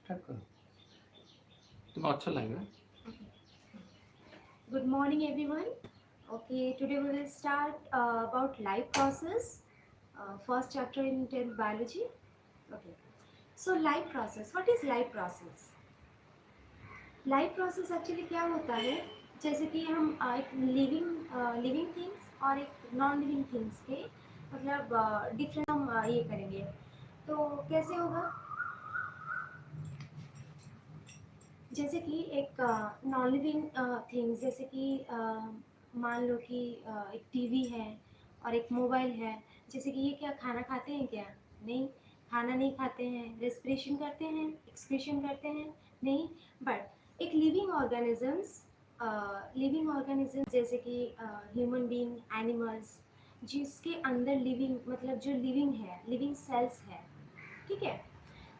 Start करो, तुम्हें अच्छा लगेगा। Good morning, everyone. Okay, today we will start about life process, first chapter in 10th biology. Okay, so life process. What is life process? Life process actually क्या होता है, जैसे कि हम एक लिविंग थिंग्स और एक नॉन लिविंग थिंग्स के मतलब डिफरेंस हम ये करेंगे। तो कैसे होगा, जैसे कि एक नॉन लिविंग थिंग्स, जैसे कि मान लो कि एक टीवी है और एक मोबाइल है। जैसे कि ये क्या खाना खाते हैं क्या? नहीं, खाना नहीं खाते हैं। रेस्पिरेशन करते हैं, एक्सक्रीशन करते हैं? नहीं। बट एक लिविंग ऑर्गेनिज्म जैसे कि ह्यूमन बीइंग, एनिमल्स, जिसके अंदर लिविंग मतलब जो लिविंग है, लिविंग सेल्स है। ठीक है।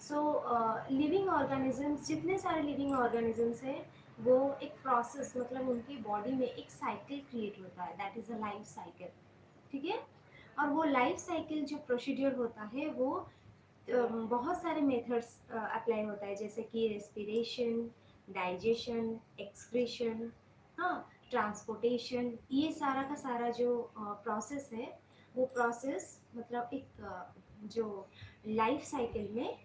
सो लिविंग ऑर्गेनिजम्स, जितने सारे लिविंग ऑर्गेनिजम्स हैं, वो एक प्रोसेस मतलब उनकी बॉडी में एक साइकिल क्रिएट होता है, that is a life cycle. ठीक है। और वो लाइफ साइकिल जो प्रोसीड्यूर होता है वो बहुत सारे मेथड्स अप्लाई होता है, जैसे कि रेस्पिरेशन, डाइजेशन, एक्सक्रीशन, हाँ, ट्रांसपोर्टेशन। ये सारा का सारा जो प्रोसेस है, वो प्रोसेस मतलब एक जो लाइफ साइकिल में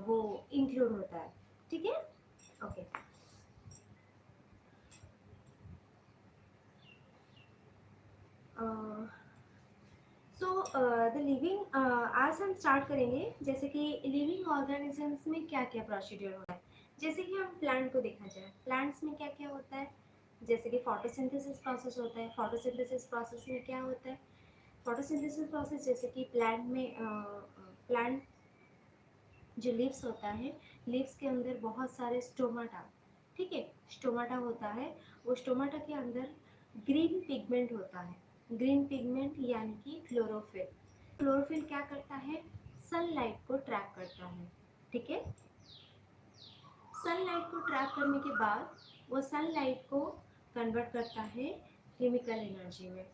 वो इंक्लूड होता है। ठीक है। ओके। सो द लिविंग, आज हम स्टार्ट करेंगे जैसे कि लिविंग ऑर्गेनिजम्स में क्या क्या प्रोसीड्यूर होता है। जैसे कि हम प्लांट को देखा जाए, प्लांट्स में क्या क्या होता है। जैसे कि फोटोसिंथेसिस प्रोसेस होता है। फोटोसिंथेसिस प्रोसेस में क्या होता है? फोटोसिंथेसिस प्रोसेस जैसे कि प्लांट में प्लांट जो लीव्स होता है, लीव्स के अंदर बहुत सारे स्टोमाटा, ठीक है, स्टोमाटा होता है। वो स्टोमाटा के अंदर ग्रीन पिगमेंट होता है। ग्रीन पिगमेंट यानी कि क्लोरोफिल। क्लोरोफिल क्या करता है? सनलाइट को ट्रैप करता है। ठीक है। सनलाइट को ट्रैप करने के बाद वो सनलाइट को कन्वर्ट करता है केमिकल एनर्जी में।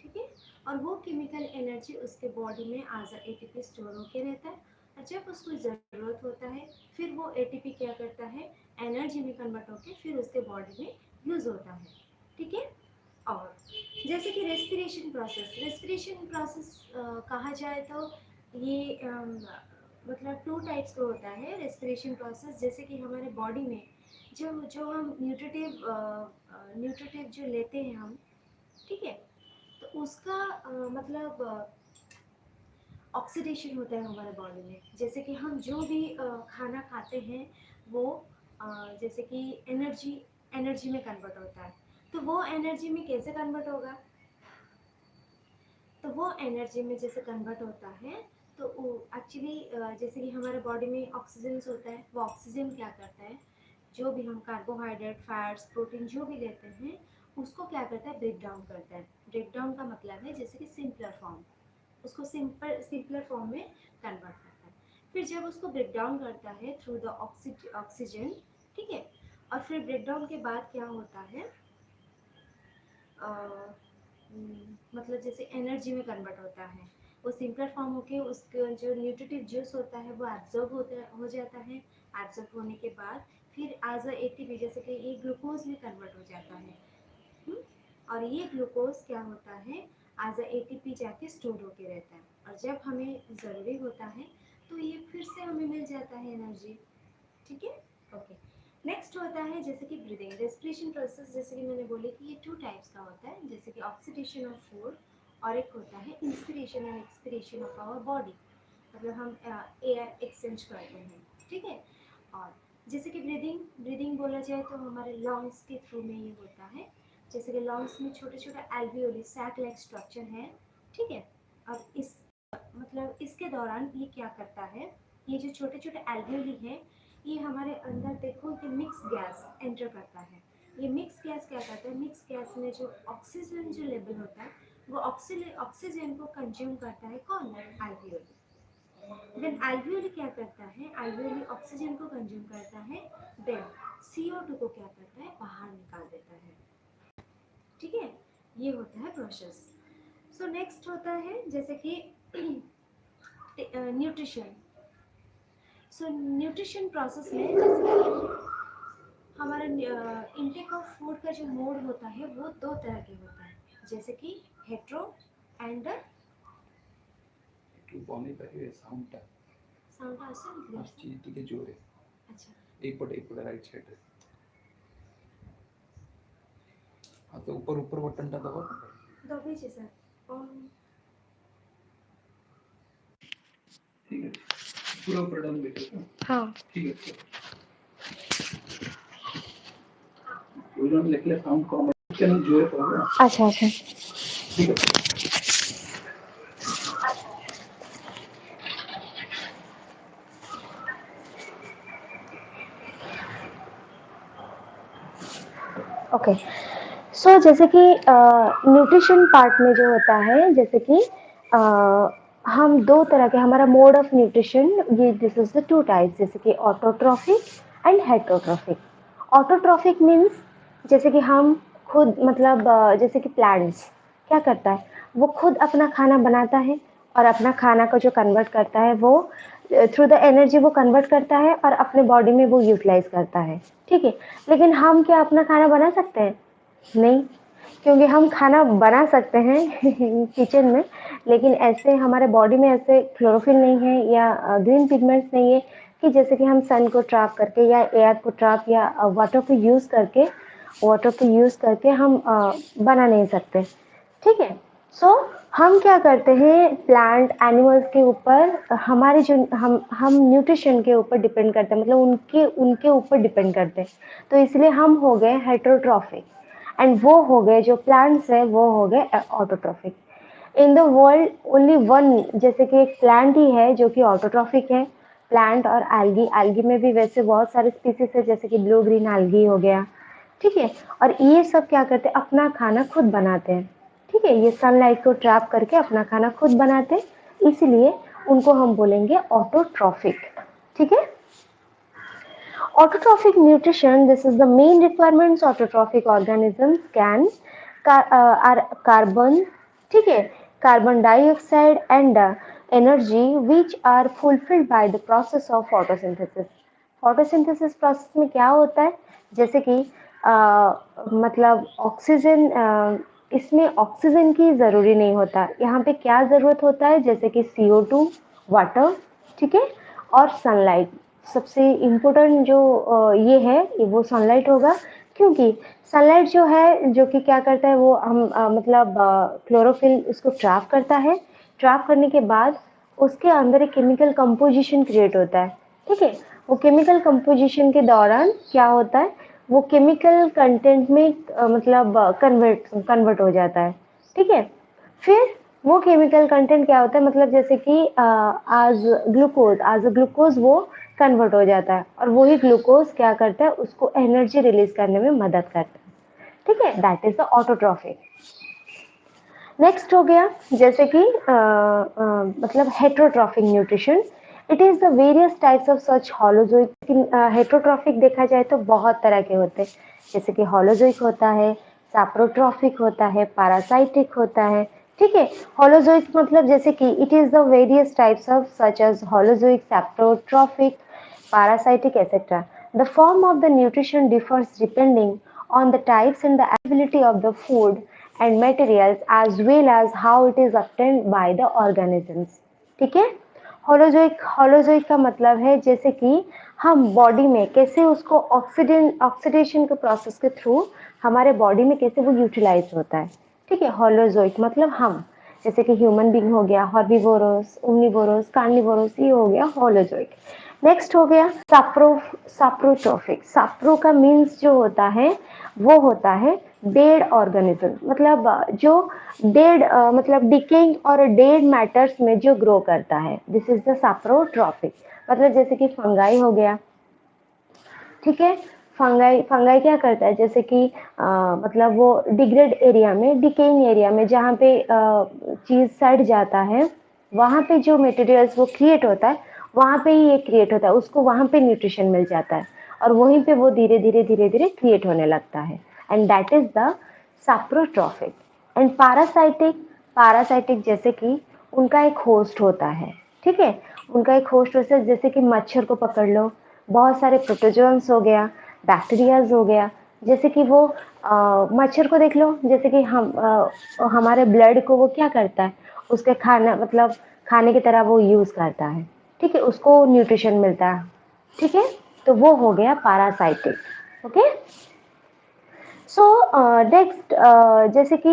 ठीक है। और वो केमिकल एनर्जी उसके बॉडी में एज अ एटीपी स्टोर होके रहता है। और जब उसको ज़रूरत होता है, फिर वो एटीपी क्या करता है? एनर्जी में कन्वर्ट होके फिर उसके बॉडी में यूज़ होता है। ठीक है। और जैसे कि रेस्पिरेशन प्रोसेस कहा जाए तो ये मतलब टू टाइप्स का होता है रेस्पिरेशन प्रोसेस। जैसे कि हमारे बॉडी में जो जो हम न्यूट्रिटिव जो लेते हैं हम, ठीक है, तो उसका मतलब ऑक्सीडेशन होता है हमारे बॉडी में। जैसे कि हम जो भी खाना खाते हैं वो जैसे कि एनर्जी एनर्जी में कन्वर्ट होता है। तो वो एनर्जी में कैसे कन्वर्ट होगा? तो वो एनर्जी में जैसे कन्वर्ट होता है, तो एक्चुअली जैसे कि हमारे बॉडी में ऑक्सीजन होता है, वो ऑक्सीजन क्या करता है? जो भी हम कार्बोहाइड्रेट, फैट्स, प्रोटीन जो भी लेते हैं, उसको क्या करता है? ब्रेक डाउन करता है। ब्रेक डाउन का मतलब है जैसे कि सिंपलर फॉर्म, उसको सिंपलर फॉर्म में कन्वर्ट करता है। फिर जब उसको ब्रेक डाउन करता है थ्रू द ऑक्सीजन, ठीक है, और फिर ब्रेक डाउन के बाद क्या होता है? मतलब जैसे एनर्जी में कन्वर्ट होता है। वो सिंपलर फॉर्म होके उसका जो न्यूट्रिटिव जूस होता है वो एब्जॉर्ब हो जाता है। एब्जॉर्ब होने के बाद फिर एज अ एटीपी जैसे कि ये ग्लूकोज में कन्वर्ट हो जाता है। हम्म? और ये ग्लूकोज क्या होता है? एज अ एटीपी जाके स्टोर होके रहता है। और जब हमें ज़रूरी होता है तो ये फिर से हमें मिल जाता है एनर्जी। ठीक है। ओके। नेक्स्ट होता है जैसे कि ब्रीदिंग, रेस्पिरेशन प्रोसेस। जैसे कि मैंने बोली कि ये टू टाइप्स का होता है, जैसे कि ऑक्सीडेशन ऑफ फूड और एक होता है inspiration and expiration of our body, मतलब हम एयर एक्सचेंज करते हैं। ठीक है। और जैसे कि ब्रीदिंग ब्रीदिंग बोला जाए तो हमारे लंग्स के थ्रू में ये होता है। जैसे कि लंग्स में छोटे छोटे एल्वियोली सैक लाइक स्ट्रक्चर है। ठीक है। और इस मतलब इसके दौरान ये क्या करता है? ये जो छोटे छोटे एल्वियोली हैं, ये हमारे अंदर देखो कि मिक्स गैस एंटर करता है। ये मिक्स गैस क्या करता है? मिक्स गैस में जो ऑक्सीजन जो लेवल होता है, वो ऑक्सीजन को कंज्यूम करता है। कौन? एल्वियोली। देन एल्वियोली क्या करता है? एल्वियोली ऑक्सीजन को कंज्यूम करता है, देन CO2 को क्या करता है? बाहर निकाल देता है। ठीक है। ये होता है प्रोसेस। सो नेक्स्ट होता है जैसे कि न्यूट्रिशन। सो न्यूट्रिशन प्रोसेस में जैसे कि हमारा इनटेक ऑफ फूड का जो मोड होता है वो दो तरह के होता है, जैसे कि हेट्रो एंड একটু বনে বাইরে সাউন্ডটা साउंड আসছে আসছে এদিকে জোরে अच्छा এইপটে রাইট সাইডে हाँ तो ऊपर ऊपर बटन टा दबाओ दबेছে স্যার অন ठीक है पूरा ऊपर डाउन देखो हाँ ठीक है ওইরকম লিখলে সাউন্ড কম কেন জোরে পড়বে अच्छा अच्छा ঠিক আছে ओके सो जैसे कि न्यूट्रिशन पार्ट में जो होता है, जैसे कि हम दो तरह के हमारा मोड ऑफ न्यूट्रिशन, ये this is the two types, जैसे कि autotrophic and heterotrophic. Autotrophic means जैसे कि हम खुद मतलब जैसे कि प्लांट्स क्या करता है, वो खुद अपना खाना बनाता है और अपना खाना को जो कन्वर्ट करता है वो थ्रू द एनर्जी वो कन्वर्ट करता है और अपने बॉडी में वो यूटिलाइज करता है, ठीक है। लेकिन हम क्या अपना खाना बना सकते हैं? नहीं, क्योंकि हम खाना बना सकते हैं किचन में, लेकिन ऐसे हमारे बॉडी में ऐसे क्लोरोफिल नहीं है या ग्रीन पिगमेंट्स नहीं है कि जैसे कि हम सन को ट्रैप करके या एयर को ट्रैप या वाटर को यूज़ करके हम बना नहीं सकते, ठीक है। सो हम क्या करते हैं, प्लांट एनिमल्स के ऊपर हमारे जो हम न्यूट्रिशन के ऊपर डिपेंड करते हैं, मतलब उनके ऊपर डिपेंड करते हैं, तो इसलिए हम हो गए हेटरोट्रॉफिक एंड वो हो गए जो प्लांट्स है वो हो गए autotrophic. In the world only one, जैसे कि एक प्लांट ही है जो कि ऑटोट्रॉफिक है, प्लांट और एल्गी में भी वैसे बहुत सारे स्पीसीज है, जैसे कि ब्लू ग्रीन एल्गी हो गया, ठीक है। और ये सब क्या करते हैं, अपना खाना खुद बनाते हैं, ठीक है। ये सनलाइट को ट्रैप करके अपना खाना खुद बनाते हैं, इसलिए उनको हम बोलेंगे ऑटोट्रॉफिक, ठीक है। Autotrophic nutrition, this is the main requirements autotrophic organisms can are carbon, ठीक है, carbon dioxide and energy which are fulfilled by the process of photosynthesis. photosynthesis process में क्या होता है, जैसे कि मतलब ऑक्सीजन, इसमें ऑक्सीजन की ज़रूरी नहीं होता, यहाँ पे क्या ज़रूरत होता है, जैसे कि CO2, वाटर, ठीक है, और सनलाइट। सबसे इम्पोर्टेंट जो ये है वो सनलाइट होगा, क्योंकि सनलाइट जो है जो कि क्या करता है, वो हम मतलब क्लोरोफिल उसको ट्रैप करता है, ट्रैप करने के बाद उसके अंदर एक केमिकल कंपोजिशन क्रिएट होता है, ठीक है। वो केमिकल कंपोजिशन के दौरान क्या होता है, वो केमिकल कंटेंट में मतलब कन्वर्ट हो जाता है, ठीक है। फिर वो केमिकल कंटेंट क्या होता है, मतलब जैसे कि आज ग्लूकोज वो कन्वर्ट हो जाता है और वही ग्लूकोज क्या करता है, उसको एनर्जी रिलीज करने में मदद करता है, ठीक है। That is the autotrophic. Next हो गया जैसे कि मतलब heterotrophic nutrition, it is the various types of such holozoic. Heterotrophic देखा जाए तो बहुत तरह के होते हैं, जैसे कि हॉलोजोइक होता है, सैप्रोट्रॉफिक होता है, पैरासाइटिक होता है, ठीक है। हॉलोजोइक मतलब जैसे कि it is the various types of such as holozoic, saprotrophic, parasitic, etc. The form of the nutrition differs depending on the types and the availability of the food and materials as well as how it is obtained by the organisms, ठीक है। Holozoic का मतलब है जैसे कि हम body में कैसे उसको ऑक्सीडेशन के प्रोसेस के थ्रू हमारे बॉडी में कैसे वो यूटिलाइज होता है, ठीक है। होलोजोइक मतलब हम, जैसे कि ह्यूमन बींग हो गया, हर्बीवोरस, ओमनीवोरस, कार्निवोरस, ये हो गया होलोजोइक। नेक्स्ट हो गया साप्रोट्रॉफिक। साप्रो का मीन्स जो होता है वो होता है डेड ऑर्गेनिज्म, मतलब जो डेड मतलब डिकेइंग और डेड मैटर्स में जो ग्रो करता है, दिस इज द साप्रोट्रॉफिक। मतलब जैसे कि फंगाई हो गया, ठीक है। फंगाई क्या करता है, जैसे कि मतलब वो डिग्रेड एरिया में, डिकेइंग एरिया में जहाँ पे चीज़ सड़ जाता है, वहाँ पे जो मटेरियल्स वो क्रिएट होता है, वहाँ पे ही ये क्रिएट होता है, उसको वहाँ पे न्यूट्रिशन मिल जाता है और वहीं पे वो धीरे धीरे क्रिएट होने लगता है, and that is the saprotrophic. And parasitic जैसे कि उनका एक होस्ट होता है, ठीक है। उनका एक होस्ट प्रोसेस, जैसे कि मच्छर को पकड़ लो, बहुत सारे प्रोटोजोन्स हो गया, बैक्टीरियाज हो गया, जैसे कि वो मच्छर को देख लो, जैसे कि हमारे ब्लड को वो क्या करता है, उसके खाना मतलब खाने की तरह वो यूज़ करता है, ठीक है, उसको न्यूट्रिशन मिलता है, ठीक है। तो वो हो गया पैरासाइटिक, ओके। सो नेक्स्ट जैसे कि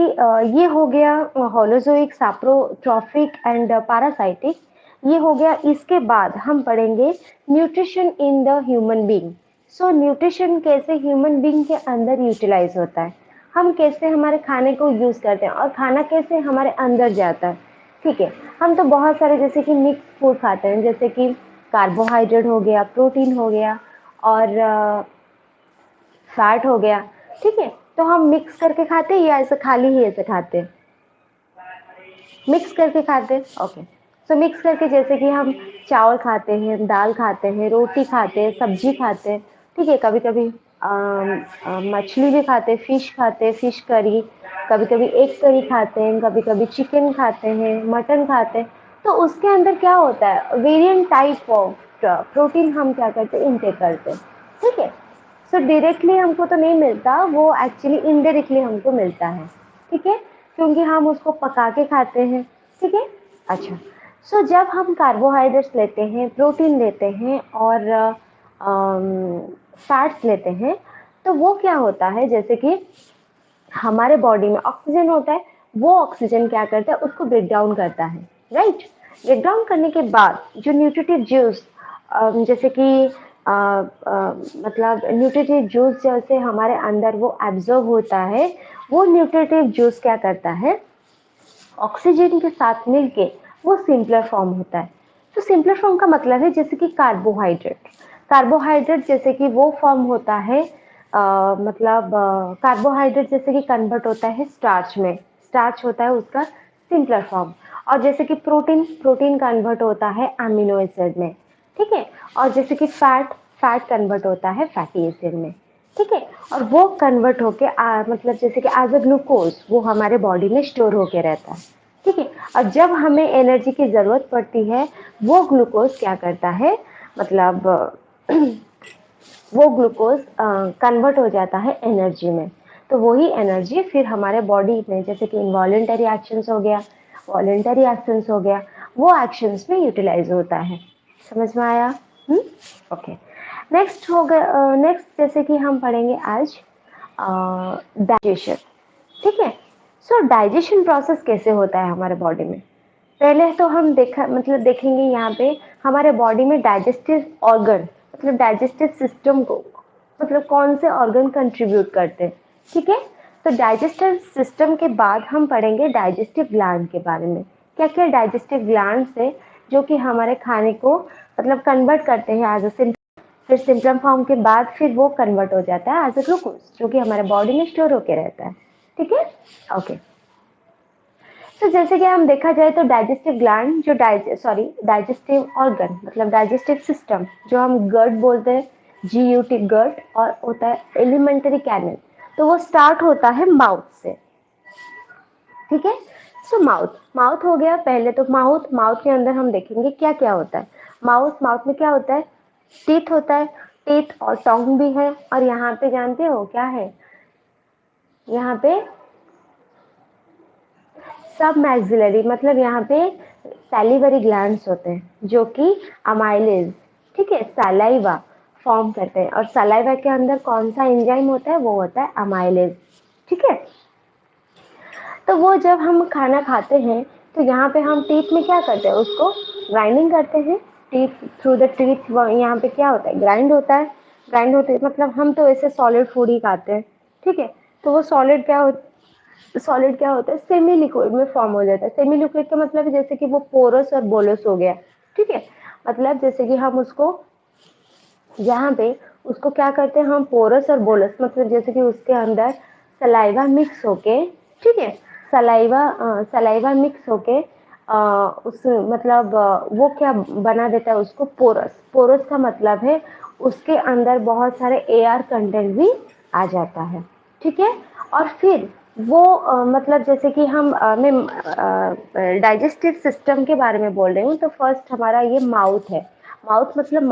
ये हो गया होलोजोइक, सैप्रोट्रॉफिक एंड पैरासाइटिक, ये हो गया। इसके बाद हम पढ़ेंगे nutrition in the human being. So nutrition कैसे ह्यूमन बीइंग के अंदर यूटिलाइज होता है, हम कैसे हमारे खाने को यूज़ करते हैं और खाना कैसे हमारे अंदर जाता है, ठीक है। हम तो बहुत सारे जैसे कि मिक्स फूड खाते हैं, जैसे कि कार्बोहाइड्रेट हो गया, प्रोटीन हो गया और फैट हो गया, ठीक है। तो हम मिक्स करके खाते हैं या ऐसे खाली ही ऐसे खाते हैं? मिक्स करके खाते हैं, ओके। सो मिक्स करके जैसे कि हम चावल खाते हैं, दाल खाते हैं, रोटी खाते हैं, सब्जी खाते हैं, ठीक है। कभी कभी मछली भी खाते हैं, फिश खाते हैं, फिश करी, कभी कभी एग करी खाते हैं, कभी कभी चिकन खाते हैं, मटन खाते हैं। तो उसके अंदर क्या होता है, वेरिएंट टाइप ऑफ प्रोटीन हम क्या करते हैं, इनटेक करते हैं, ठीक है। सो डायरेक्टली हमको तो नहीं मिलता, वो एक्चुअली इनडायरेक्टली हमको मिलता है, ठीक है, क्योंकि हम उसको पका के खाते हैं, ठीक है। अच्छा, सो जब हम कार्बोहाइड्रेट्स लेते हैं, प्रोटीन लेते हैं और फैट्स लेते हैं, तो वो क्या होता है, जैसे कि हमारे बॉडी में ऑक्सीजन होता है, वो ऑक्सीजन क्या करता है, उसको ब्रेक डाउन करता है, राइट। ब्रेक डाउन करने के बाद जो न्यूट्रिटिव जूस, जैसे कि मतलब न्यूट्रिटिव जूस जैसे हमारे अंदर वो एब्जॉर्ब होता है, वो न्यूट्रिटिव जूस क्या करता है, ऑक्सीजन के साथ मिलके वो सिंपलर फॉर्म होता है। तो सिंपलर फॉर्म का मतलब है जैसे कि कार्बोहाइड्रेट, कार्बोहाइड्रेट जैसे कि वो फॉर्म होता है मतलब कार्बोहाइड्रेट जैसे कि कन्वर्ट होता है स्टार्च में, स्टार्च होता है उसका सिंपलर फॉर्म। और जैसे कि प्रोटीन, प्रोटीन कन्वर्ट होता है अमीनो एसिड में, ठीक है। और जैसे कि फैट, फैट कन्वर्ट होता है फैटी एसिड में, ठीक है। और वो कन्वर्ट होके मतलब जैसे कि एज अ ग्लूकोज वो हमारे बॉडी में स्टोर होके रहता है, ठीक है। और जब हमें एनर्जी की ज़रूरत पड़ती है, वो ग्लूकोज क्या करता है, मतलब वो ग्लूकोज कन्वर्ट हो जाता है एनर्जी में। तो वही एनर्जी फिर हमारे बॉडी में जैसे कि इनवॉलेंटरी एक्शंस हो गया, वॉलेंटरी एक्शंस हो गया, वो एक्शंस में यूटिलाइज होता है। समझ में आया? ओके। नेक्स्ट हो गया, नेक्स्ट जैसे कि हम पढ़ेंगे आज डाइजेशन, ठीक है। सो डाइजेशन प्रोसेस कैसे होता है हमारे बॉडी में, पहले तो हम देखेंगे यहाँ पे हमारे बॉडी में डाइजेस्टिव ऑर्गन, मतलब डाइजेस्टिव सिस्टम को मतलब कौन से ऑर्गन कंट्रीब्यूट करते हैं, ठीक है। तो डाइजेस्टिव सिस्टम के बाद हम पढ़ेंगे डाइजेस्टिव ग्लैंड के बारे में, क्या क्या डाइजेस्टिव ग्लैंड से जो कि हमारे खाने को मतलब कन्वर्ट करते हैं एज अ, फिर सिंपलम फॉर्म के बाद फिर वो कन्वर्ट हो जाता है एज अ ग्लूकोज जो कि हमारे बॉडी में स्टोर होके रहता है, ठीक है। ओके। तो जैसे कि हम देखा जाए तो डाइजेस्टिव ग्लैंड जो डाइजेस्टिव ऑर्गन मतलब डाइजेस्टिव सिस्टम जो हम गट बोलते हैं, GUT गट, और होता है एलिमेंट्री कैनल, तो वो स्टार्ट होता है माउथ से, ठीक है। सो माउथ, माउथ हो गया पहले तो माउथ, माउथ के अंदर हम देखेंगे क्या क्या होता है। माउथ, माउथ में क्या होता है, टीथ होता है, टीथ और टंग भी है। और यहाँ पे जानते हो क्या है, यहाँ पे सब मैक्सिलरी मतलब यहाँ पे सैलिवरी ग्लैंड्स होते हैं जो कि अमाइलेज, ठीक है, सलाइवा फॉर्म करते हैं। और सलाइवा के अंदर कौन सा एंजाइम होता है, वो होता है अमाइलेज, ठीक है। तो वो जब हम खाना खाते हैं तो यहाँ पे हम टीथ में क्या करते हैं, उसको ग्राइंडिंग करते हैं, टीथ थ्रू द टीथ यहाँ पे क्या होता है, ग्राइंड होता है। ग्राइंड होते मतलब हम तो ऐसे सॉलिड फूड ही खाते हैं, ठीक है। तो वो सॉलिड क्या होता है, सेमी लिक्विड में फॉर्म हो जाता है। सेमी लिक्विड का मतलब है जैसे कि वो पोरस और बोलस हो गया, ठीक है। मतलब जैसे कि हम उसको यहाँ पे उसको क्या करते हैं, हम पोरस और बोलस मतलब जैसे कि उसके अंदर सलाइवा मिक्स होके, ठीक है, सलाइवा मिक्स होके उस मतलब वो क्या बना देता है उसको, पोरस। पोरस का मतलब है उसके अंदर बहुत सारे एयर कंटेंट भी आ जाता है, ठीक है। और फिर वो मतलब जैसे कि मैं डाइजेस्टिव सिस्टम के बारे में बोल रही हूँ, तो फर्स्ट हमारा ये माउथ है। माउथ मतलब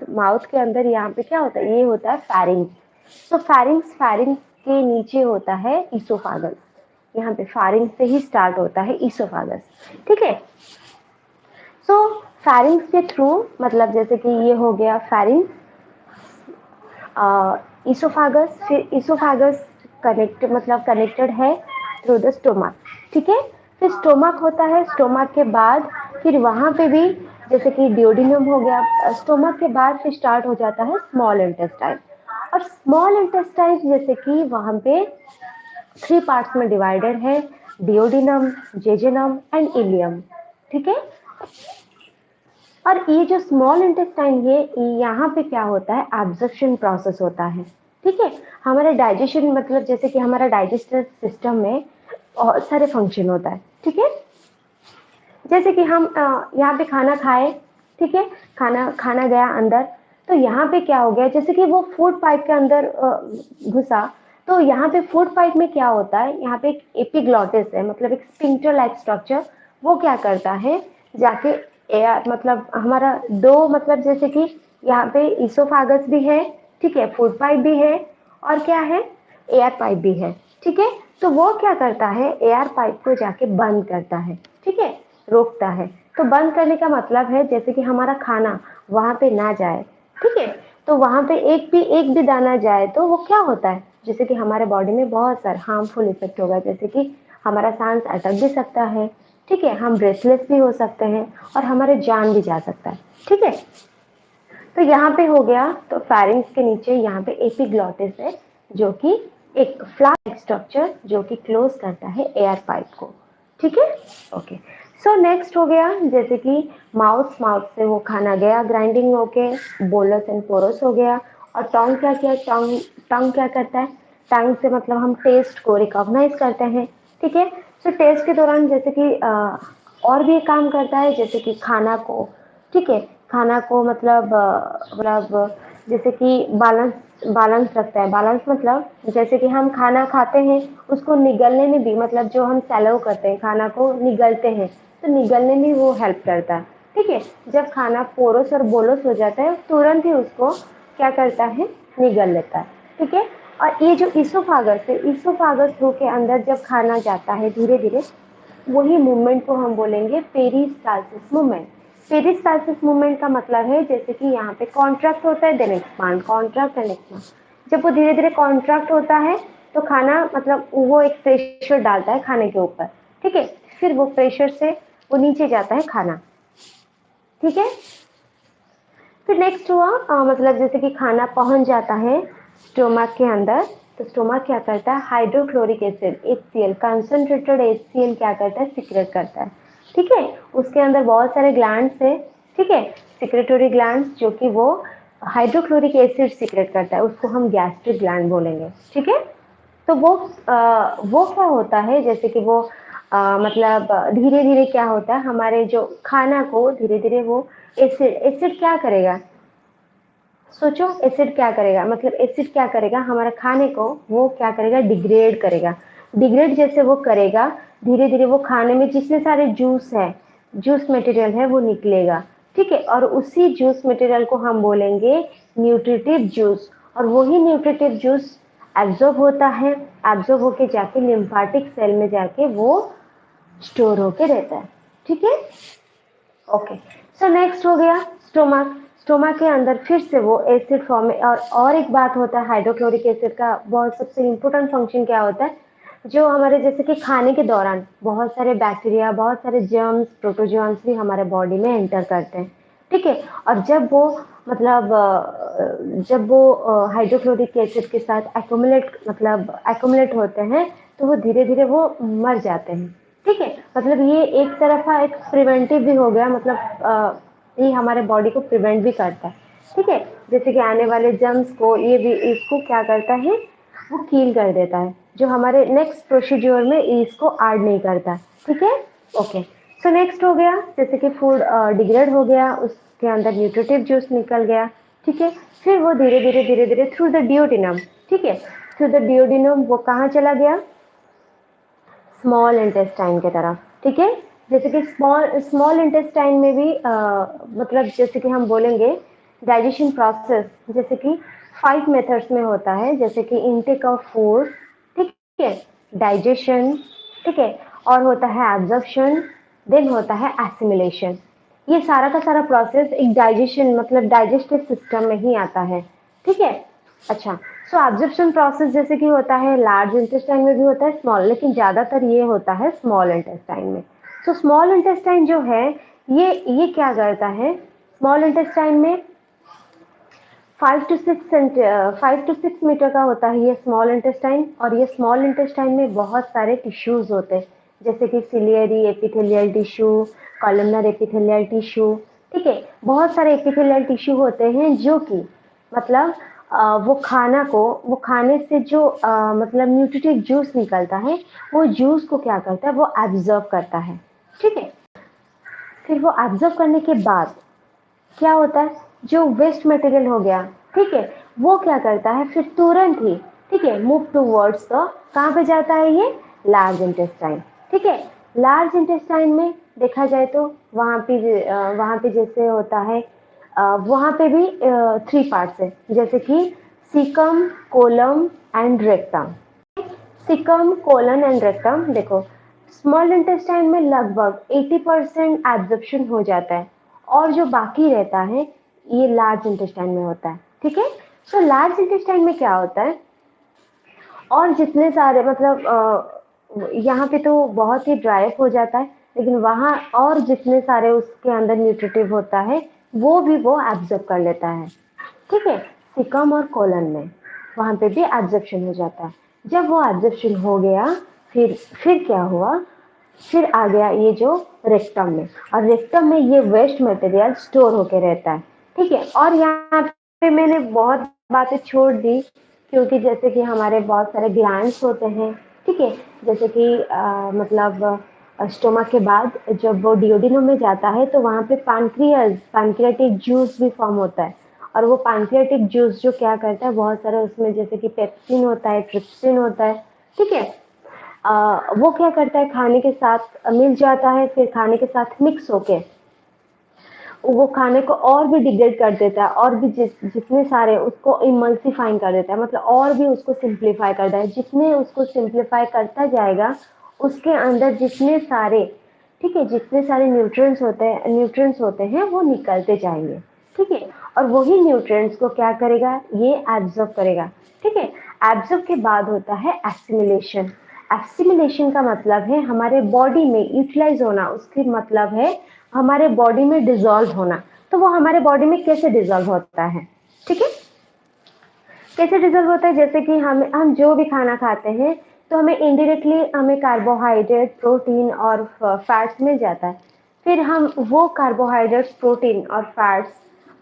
माउथ के अंदर यहाँ पे क्या होता है, ये होता है फैरिंग्स। तो फैरिंग्स के नीचे होता है ईसोफागस। यहाँ पे फैरिंग्स से ही स्टार्ट होता है ईसोफागस, ठीक है। सो फैरिंग्स के थ्रू मतलब जैसे कि ये हो गया फैरिंग्स, ईसोफागस, फिर ईसोफागस कनेक्टेड है थ्रू द स्टोमक, ठीक है। फिर स्टोमक होता है, स्टोमक के बाद फिर वहाँ पे भी जैसे कि डिओडिनम हो गया, स्टोमक के बाद फिर स्टार्ट हो जाता है स्मॉल इंटेस्टाइन। और स्मॉल इंटेस्टाइन जैसे कि वहाँ पे 3 पार्ट्स में डिवाइडेड है, डिओडिनम, जेजुनम एंड इलियम, ठीक है। और ये जो स्मॉल इंटेस्टाइन है, यहाँ पे क्या होता है, एब्जॉर्प्शन प्रोसेस होता है, ठीक है। हमारे डाइजेशन मतलब जैसे कि हमारा डाइजेस्टिव सिस्टम में बहुत सारे फंक्शन होता है, ठीक है। जैसे कि हम यहाँ पे खाना खाए, ठीक है, खाना गया अंदर, तो यहाँ पे क्या हो गया, जैसे कि वो फूड पाइप के अंदर घुसा, तो यहाँ पे फूड पाइप में क्या होता है, यहाँ पे एक एपिग्लॉटिस है, मतलब एक स्फिंक्टर लाइक स्ट्रक्चर, वो क्या करता है, जाके एयर मतलब हमारा दो मतलब जैसे कि यहाँ पे इसोफागस भी है, ठीक है, फूड पाइप भी है, और क्या है, एयर पाइप भी है, ठीक है। तो वो क्या करता है, एयर पाइप को जाके बंद करता है, ठीक है, रोकता है। तो बंद करने का मतलब है जैसे कि हमारा खाना वहाँ पे ना जाए, ठीक है। तो वहाँ पे एक भी दाना जाए तो वो क्या होता है, जैसे कि हमारे बॉडी में बहुत सारे हार्मफुल इफेक्ट होगा, जैसे कि हमारा सांस अटक भी सकता है, ठीक है, हम ब्रेथलेस भी हो सकते हैं, और हमारे जान भी जा सकता है, ठीक है। तो यहाँ पे हो गया, तो फैरिंग्स के नीचे यहाँ पे एपिग्लॉटिस है, जो कि एक फ्लैट स्ट्रक्चर जो कि क्लोज करता है एयर पाइप को, ठीक है। ओके, सो नेक्स्ट हो गया जैसे कि माउथ से वो खाना गया ग्राइंडिंग होके, बोलस एंड पोरस हो गया। और टंग क्या किया, टंग क्या करता है, टंग से मतलब हम टेस्ट को रिकॉग्नाइज करते हैं, ठीक है। सो टेस्ट के दौरान जैसे कि और भी काम करता है, जैसे कि खाना को, ठीक है, खाना को मतलब जैसे कि बैलेंस रखता है। बैलेंस मतलब जैसे कि हम खाना खाते हैं, उसको निगलने में भी मतलब जो हम सैलो करते हैं, खाना को निगलते हैं, तो निगलने में वो हेल्प करता है, ठीक है। जब खाना पोरस और बोलस हो जाता है, तुरंत ही उसको क्या करता है, निगल लेता है, ठीक है। और ये जो ईसोफागस है, ईसोफागस थ्रू के अंदर जब खाना जाता है धीरे धीरे, वही मूवमेंट को हम बोलेंगे पेरिस्टाल्सिस मूवमेंट। पेरिस्टाल्सिस मूवमेंट का मतलब है जैसे कि यहाँ पे कॉन्ट्रैक्ट होता है, then expand, contract and expand. जब वो धीरे धीरे कॉन्ट्रैक्ट होता है, तो खाना मतलब वो एक प्रेशर डालता है खाने के ऊपर, ठीक है, फिर वो प्रेशर से वो नीचे जाता है खाना, ठीक है। फिर नेक्स्ट हुआ मतलब जैसे कि खाना पहुंच जाता है स्टोमक के अंदर, तो स्टोमक क्या करता है, hydrochloric acid HCl, concentrated HCl क्या करता है, सिक्रेट करता है, ठीक है। उसके अंदर बहुत सारे ग्लैंड्स है, ठीक है, सिक्रेटरी ग्लैंड्स, जो कि वो हाइड्रोक्लोरिक एसिड सिक्रेट करता है, उसको हम गैस्ट्रिक ग्लैंड बोलेंगे, ठीक है। तो वो क्या होता है, जैसे कि वो मतलब धीरे धीरे क्या होता है, हमारे जो खाना को धीरे धीरे वो एसिड क्या करेगा, सोचो एसिड क्या करेगा, मतलब एसिड क्या करेगा, हमारे खाने को वो क्या करेगा, डिग्रेड करेगा। डिग्रेड जैसे वो करेगा, धीरे धीरे वो खाने में जितने सारे जूस है, जूस मटेरियल है, वो निकलेगा, ठीक है। और उसी जूस मटेरियल को हम बोलेंगे न्यूट्रिटिव जूस, और वही न्यूट्रिटिव जूस एब्जॉर्ब होता है, एब्जॉर्ब होके जाके लिम्फेटिक सेल में जाके वो स्टोर होके रहता है, ठीक है। ओके, सो नेक्स्ट हो गया स्टोमक। स्टोमक के अंदर फिर से वो एसिड फॉर्म में, और एक बात होता है, हाइड्रोक्लोरिक एसिड का बहुत सबसे इम्पोर्टेंट फंक्शन क्या होता है, जो हमारे जैसे कि खाने के दौरान बहुत सारे बैक्टीरिया, बहुत सारे जर्म्स, प्रोटोजोन्स भी हमारे बॉडी में एंटर करते हैं, ठीक है। और जब वो मतलब जब वो हाइड्रोक्लोरिक एसिड के साथ एक्यूमुलेट होते हैं, तो वो धीरे धीरे वो मर जाते हैं, ठीक है। मतलब ये एक तरफा एक प्रिवेंटिव भी हो गया, मतलब ये हमारे बॉडी को प्रिवेंट भी करता है, ठीक है। जैसे कि आने वाले जर्म्स को ये भी इसको क्या करता है, वो कील कर देता है, जो हमारे नेक्स्ट प्रोसीड्योर में इसको ऐड नहीं करता, ठीक है। ओके, सो नेक्स्ट हो गया जैसे कि फूड डिग्रेड हो गया, उसके अंदर न्यूट्रिटिव जूस निकल गया, ठीक है। फिर वो धीरे धीरे थ्रू द डिओडिनम, ठीक है, थ्रू द डिओडिनम वो कहाँ चला गया, स्मॉल इंटेस्टाइन की तरफ, ठीक है। जैसे कि स्मॉल स्मॉल इंटेस्टाइन में भी मतलब जैसे कि हम बोलेंगे डाइजेशन प्रोसेस, जैसे कि 5 मेथड्स में होता है, जैसे कि इनटेक ऑफ फूड, ठीक है, डाइजेशन, ठीक है, और होता है एब्जॉर्प्शन, देन होता है एसिमिलेशन। ये सारा का सारा प्रोसेस एक डाइजेशन मतलब डाइजेस्टिव सिस्टम में ही आता है, ठीक है। अच्छा, सो एब्जॉर्प्शन प्रोसेस जैसे कि होता है लार्ज इंटेस्टाइन में भी होता है, स्मॉल, लेकिन ज़्यादातर ये होता है स्मॉल इंटेस्टाइन में। सो स्मॉल इंटेस्टाइन जो है ये क्या करता है, स्मॉल इंटेस्टाइन में 5 to 6 मीटर का होता है ये स्मॉल इंटेस्टाइन, और ये स्मॉल इंटेस्टाइन में बहुत सारे टिश्यूज होते हैं, जैसे कि ciliary epithelial tissue, columnar epithelial tissue, ठीक है। बहुत सारे एपिथेलियल टिश्यू होते हैं जो कि मतलब वो खाने से जो मतलब न्यूट्रिटिव जूस निकलता है, वो जूस को क्या करता है, वो एब्जॉर्ब करता है, ठीक है। फिर वो एब्जॉर्ब करने के बाद क्या होता है, जो वेस्ट मटेरियल हो गया, ठीक है, वो क्या करता है फिर तुरंत ही, ठीक है, मूव टूवर्ड्स द, कहाँ पे जाता है ये, लार्ज इंटेस्टाइन, ठीक है। लार्ज इंटेस्टाइन में देखा जाए तो वहाँ पे जैसे होता है वहाँ पे भी 3 पार्ट्स है, जैसे कि caecum, colon and rectum. Caecum, colon and rectum, देखो स्मॉल इंटेस्टाइन में लगभग 80% एब्जॉर्प्शन हो जाता है, और जो बाकी रहता है ये लार्ज इंटेस्टाइन में होता है, ठीक है। तो लार्ज इंटेस्टाइन में क्या होता है, और जितने सारे मतलब यहाँ पे तो बहुत ही ड्राई अप हो जाता है, लेकिन वहाँ और जितने सारे उसके अंदर न्यूट्रिटिव होता है वो भी वो एब्जॉर्ब कर लेता है, ठीक है। सिकम और कोलन में वहाँ पे भी एब्जॉर्प्शन हो जाता है। जब वो एब्जॉर्प्शन हो गया, फिर क्या हुआ, फिर आ गया ये जो रेक्टम में, और रेक्टम में ये वेस्ट मटेरियल स्टोर होके रहता है, ठीक है। और यहाँ पे मैंने बहुत बातें छोड़ दी, क्योंकि जैसे कि हमारे बहुत सारे ग्लैंड्स होते हैं, ठीक है, जैसे कि मतलब स्टोमक के बाद जब वो डिओडिनम में जाता है तो वहाँ पे पैनक्रियाटिक जूस भी फॉर्म होता है, और वो पैनक्रियाटिक जूस जो क्या करता है, बहुत सारा उसमें जैसे कि पेप्सिन होता है, ट्रिप्सिन होता है, ठीक है। वो क्या करता है, खाने के साथ मिल जाता है, फिर खाने के साथ मिक्स होके वो खाने को और भी डिग्रेड कर देता है, और भी जितने सारे उसको इमल्सिफाइंग कर देता है, मतलब और भी उसको सिंप्लीफाई करता है। जितने उसको सिंप्लीफाई करता जाएगा उसके अंदर जितने सारे, ठीक है, जितने सारे न्यूट्रिएंट्स होते हैं वो निकलते जाएंगे, ठीक है। और वही न्यूट्रिएंट्स को क्या करेगा, ये एब्जॉर्ब करेगा, ठीक है। एब्जॉर्ब के बाद होता है एसिमिलेशन। एसिमिलेशन का मतलब है हमारे बॉडी में यूटिलाइज होना, उसकी मतलब है हमारे बॉडी में डिसॉल्व होना। तो वो हमारे बॉडी में कैसे डिसॉल्व होता है, ठीक है, कैसे डिसॉल्व होता है, जैसे कि हम जो भी खाना खाते हैं तो हमें इनडायरेक्टली हमें कार्बोहाइड्रेट, प्रोटीन और फैट्स मिल जाता है। फिर हम वो कार्बोहाइड्रेट्स, प्रोटीन और फैट्स,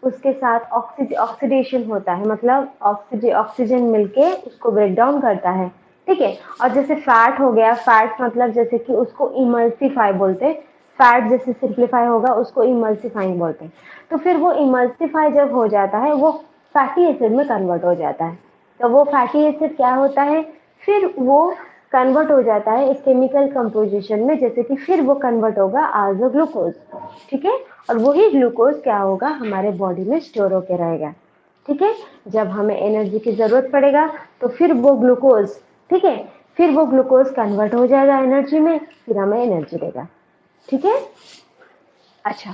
उसके साथ ऑक्सीडेशन होता है, मतलब ऑक्सीजन मिलके उसको ब्रेक डाउन करता है, ठीक है। और जैसे फैट हो गया, फैट मतलब जैसे कि उसको इमल्सिफाई बोलते हैं, फैट जैसे सिंप्लीफाई होगा उसको इमल्सिफाइंग बोलते हैं। तो फिर वो इमल्सिफाई जब हो जाता है वो फैटी एसिड में कन्वर्ट हो जाता है। तो वो फैटी एसिड क्या होता है, फिर वो कन्वर्ट हो जाता है एक केमिकल कंपोजिशन में, जैसे कि फिर वो कन्वर्ट होगा एज अ ग्लूकोज, ठीक है। और वही ग्लूकोज क्या होगा, हमारे बॉडी में स्टोर होके रहेगा, ठीक है। जब हमें एनर्जी की ज़रूरत पड़ेगा तो फिर वो ग्लूकोज, ठीक है, फिर वो ग्लूकोज कन्वर्ट हो जाएगा एनर्जी में, फिर हमें एनर्जी देगा, ठीक है। अच्छा,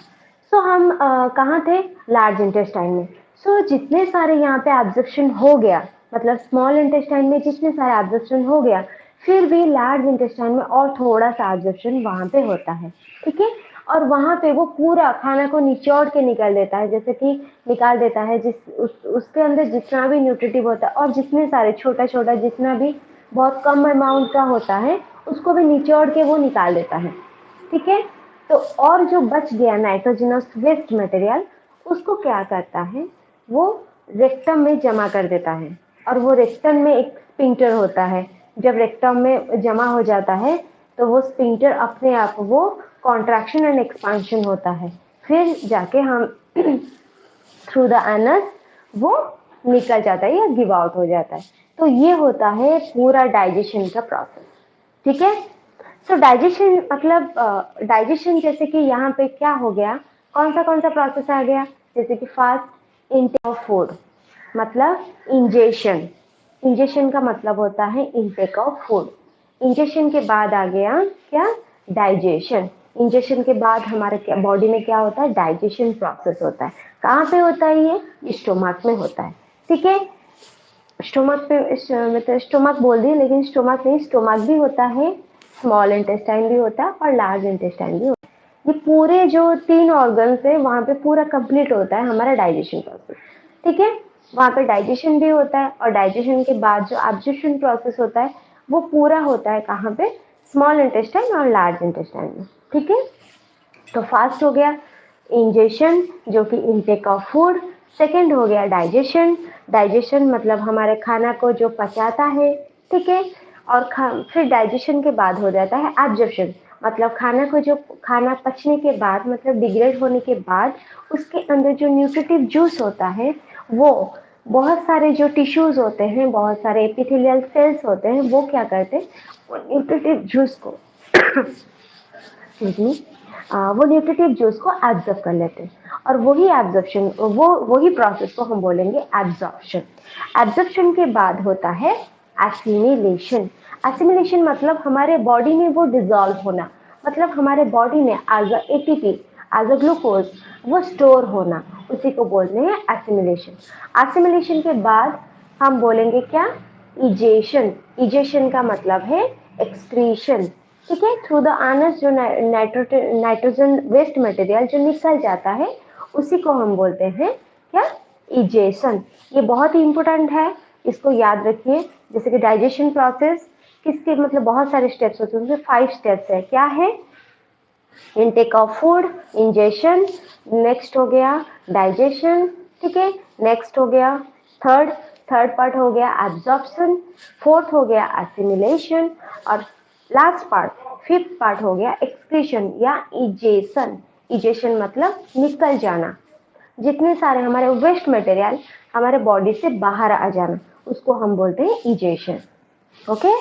सो हम कहाँ थे, लार्ज इंटेस्टाइन में। सो जितने सारे यहाँ पे एब्जॉर्प्शन हो गया, मतलब स्मॉल इंटेस्टाइन में जितने सारे एब्जॉर्प्शन हो गया, फिर भी लार्ज इंटेस्टाइन में और थोड़ा सा एब्जॉर्प्शन वहाँ पे होता है, ठीक है। और वहाँ पे वो पूरा खाना को निचोड़ के निकाल देता है, जैसे कि निकाल देता है उसके अंदर जितना भी न्यूट्रिटिव होता है, और जितने सारे छोटा छोटा जितना भी बहुत कम अमाउंट का होता है उसको भी निचोड़ के वो निकाल देता है, ठीक है। तो और जो बच गया नाइट्रोजनस वेस्ट मटेरियल, उसको क्या करता है, वो रेक्टम में जमा कर देता है। और वो रेक्टम में एक स्पिंक्टर होता है, जब रेक्टम में जमा हो जाता है तो वो स्पिंक्टर अपने आप वो कॉन्ट्रैक्शन एंड एक्सपांशन होता है, फिर जाके हम थ्रू द एनस वो निकल जाता है या गिव आउट हो जाता है। तो ये होता है पूरा डाइजेशन का प्रोसेस, ठीक है। सो डाइजेशन मतलब डाइजेशन जैसे कि यहाँ पे क्या हो गया, कौन सा प्रोसेस आ गया, जैसे कि फास्ट इनटेक ऑफ फूड मतलब इंजेशन। इंजेशन का मतलब होता है इनटेक ऑफ फूड। इंजेशन के बाद आ गया क्या, डाइजेशन। इंजेशन के बाद हमारे बॉडी में क्या होता है, डाइजेशन प्रोसेस होता है। कहाँ पे होता है ये, स्टोमक में होता है। ठीक है, स्टोमक पे मतलब स्टोमक बोल दी, लेकिन स्टोमक नहीं, स्टोमक भी होता है, स्मॉल इंटेस्टाइन भी होता है और लार्ज इंटेस्टाइन भी होता है। ये पूरे जो 3 ऑर्गन्स है वहाँ पे पूरा कंप्लीट होता है हमारा डाइजेशन प्रोसेस। ठीक है, वहाँ पे डाइजेशन भी होता है और डाइजेशन के बाद जो एब्जॉर्प्शन प्रोसेस होता है वो पूरा होता है कहाँ पे, स्मॉल इंटेस्टाइन और लार्ज इंटेस्टाइन में। ठीक है, तो फास्ट हो गया इंजेशन जो कि इनटेक ऑफ फूड। सेकंड हो गया डाइजेशन। डाइजेशन मतलब हमारे खाना को जो पचाता है। ठीक है, और फिर डाइजेशन के बाद हो जाता है एब्जॉर्प्शन, मतलब खाना को जो खाना पचने के बाद मतलब डिग्रेड होने के बाद उसके अंदर जो न्यूट्रिटिव जूस होता है वो बहुत सारे जो टिश्यूज होते हैं, बहुत सारे एपिथेलियल सेल्स होते हैं, वो क्या करते हैं, वो न्यूट्रिटिव जूस को वो न्यूट्रिटिव जूस को एब्जॉर्ब कर लेते हैं और वही एब्जॉर्प्शन वही प्रोसेस को हम बोलेंगे एब्जॉर्प्शन। एब्जॉर्प्शन के बाद होता है एसिमिलेशन। एसिमिलेशन मतलब हमारे बॉडी में वो डिसॉल्व होना, मतलब हमारे बॉडी में as a ATP, as a glucose वो स्टोर होना, उसी को बोलते हैं एसिमिलेशन। एसिमिलेशन के बाद हम बोलेंगे क्या, इजेशन। इजेशन का मतलब है एक्सक्रीशन। ठीक है, थ्रू द एनस जो नाइट्रोजन वेस्ट मटेरियल जो निकल जाता है उसी को हम बोलते हैं क्या, इजेशन। ये बहुत ही इंपॉर्टेंट है, इसको याद रखिए। जैसे कि डाइजेशन प्रोसेस किसके मतलब बहुत सारे स्टेप्स होते हैं, उसमें 5 स्टेप्स है। क्या है, intake of food, ingestion, next हो गया डाइजेशन। ठीक है, नेक्स्ट हो गया थर्ड पार्ट हो गया एब्जॉर्प्शन, फोर्थ हो गया एसिमिलेशन और लास्ट पार्ट, फिफ्थ पार्ट हो गया एक्सक्रीशन या इजेशन। इजेशन मतलब निकल जाना, जितने सारे हमारे वेस्ट मटेरियल हमारे बॉडी से बाहर आ जाना, उसको हम बोलते हैं इजेशन। ओके,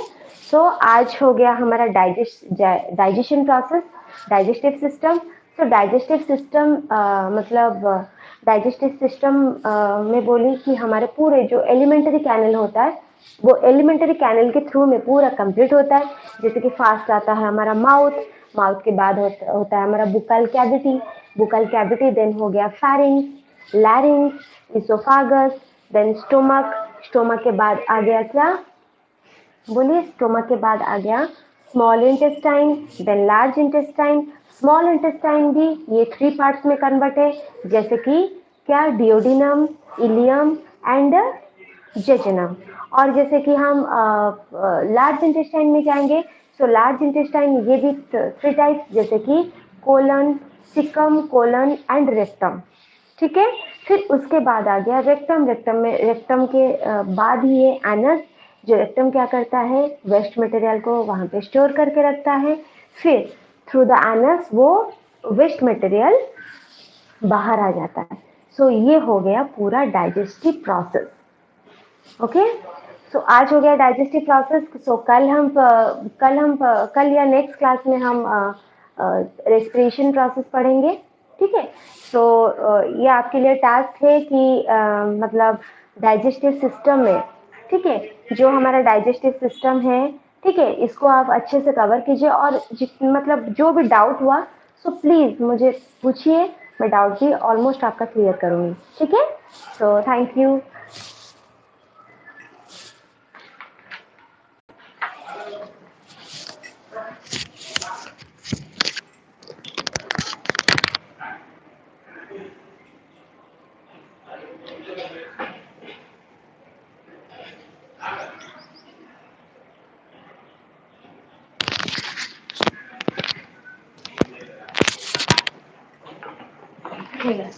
सो आज हो गया हमारा डाइजेशन प्रोसेस, डाइजेस्टिव सिस्टम। तो डाइजेस्टिव सिस्टम मतलब डाइजेस्टिव सिस्टम में बोली कि हमारे पूरे जो एलिमेंटरी कैनल होता है वो एलिमेंटरी कैनल के थ्रू में पूरा कंप्लीट होता है। जैसे कि फास्ट आता है हमारा माउथ, माउथ के बाद होता है हमारा buccal cavity, buccal cavity then हो गया pharynx, larynx, oesophagus, then stomach, stomach के बाद आ गया क्या, बोलिए, स्टोमक के बाद आ गया small intestine, then large intestine. Small intestine भी ये 3 पार्ट्स में कन्वर्ट है, जैसे कि क्या, डिओडिनम, इलियम एंड जेजुनम। और जैसे कि हम लार्ज इंटेस्टाइन में जाएंगे, तो लार्ज इंटेस्टाइन ये भी 3 टाइप्स, जैसे कि colon, caecum, colon and rectum. ठीक है, फिर उसके बाद आ गया रेक्टम। रेक्टम के बाद ही ये एनस, जो रेक्टम क्या करता है, वेस्ट मटेरियल को वहाँ पे स्टोर करके रखता है। फिर थ्रू द एनस वो वेस्ट मटेरियल बाहर आ जाता है। सो ये हो गया पूरा डाइजेस्टिव प्रोसेस। ओके, सो आज हो गया डाइजेस्टिव प्रोसेस। सो कल या नेक्स्ट क्लास में हम रेस्पिरेशन प्रोसेस पढ़ेंगे। ठीक है, तो ये आपके लिए टास्क है कि मतलब डाइजेस्टिव सिस्टम में, ठीक है, जो हमारा डाइजेस्टिव सिस्टम है, ठीक है, इसको आप अच्छे से कवर कीजिए और मतलब जो भी डाउट हुआ सो प्लीज़ मुझे पूछिए, मैं डाउट भी ऑलमोस्ट आपका क्लियर करूँगी। ठीक है, सो थैंक यू। ठीक है।